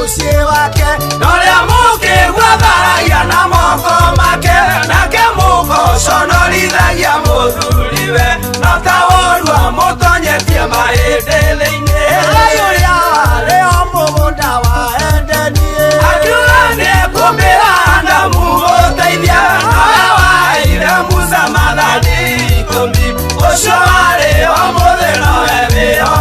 muciĩ wake noria mũkĩigua tharagia na moko make nake mũgũconorithagia mũthuriwe no ta worua mũtonyetie mahĩndĩ thĩinĩ ũrĩa warĩo mũgũnda wa Edeni akiuga nĩekũmbĩra Adamu mũteithia nowe waheire Musa Maathani 10 ũcio warĩo mũthĩ nowe wĩho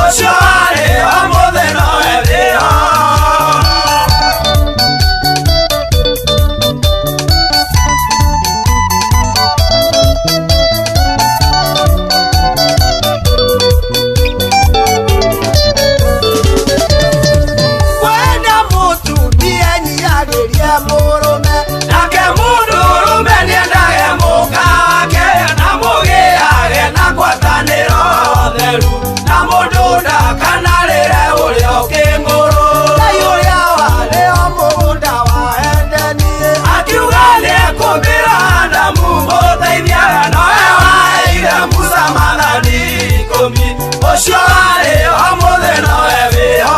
ũcio warĩo mũthĩ nowe wĩho kwenda mũtumia nyiagĩrie mũrũme nake mũndũrũme nĩendage mũka wake na mũgĩage na ngwatanĩro theru na mũndũ ndakanarĩre ũrĩa ũkĩngũrũ Ngai ũrĩa warĩo mũgũnda wa Edeni akiuga nĩekũmbĩra Adamu mũteithia nowe waheire Musa Maathani 10 ũcio warĩo mũthĩ nowe wĩho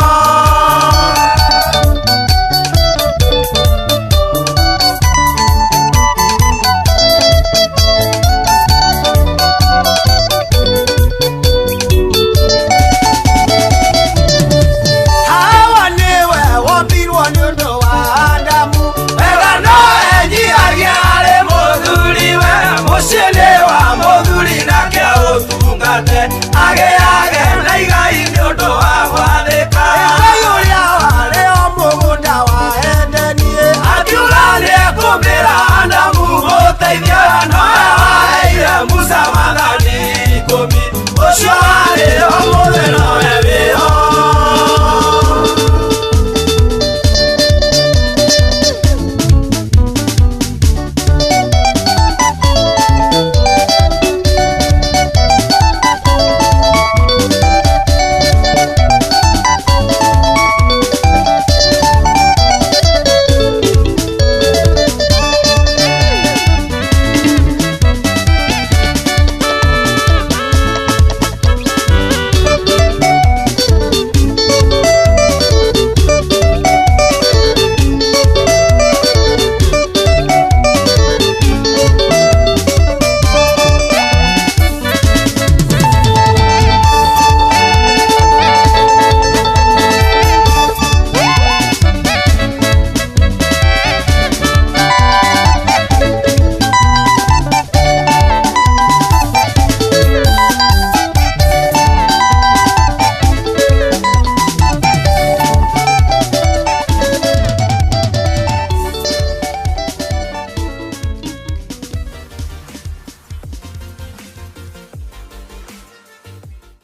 agĩage na igai nĩũndũ wa gwathĩka Ngai ũrĩa warĩo mũgũnda wa Edeni akiuga nĩekũmbĩra Adamu mũteithia nowe waheire Musa Maathani 10 ũcio warĩo mũthĩ nowe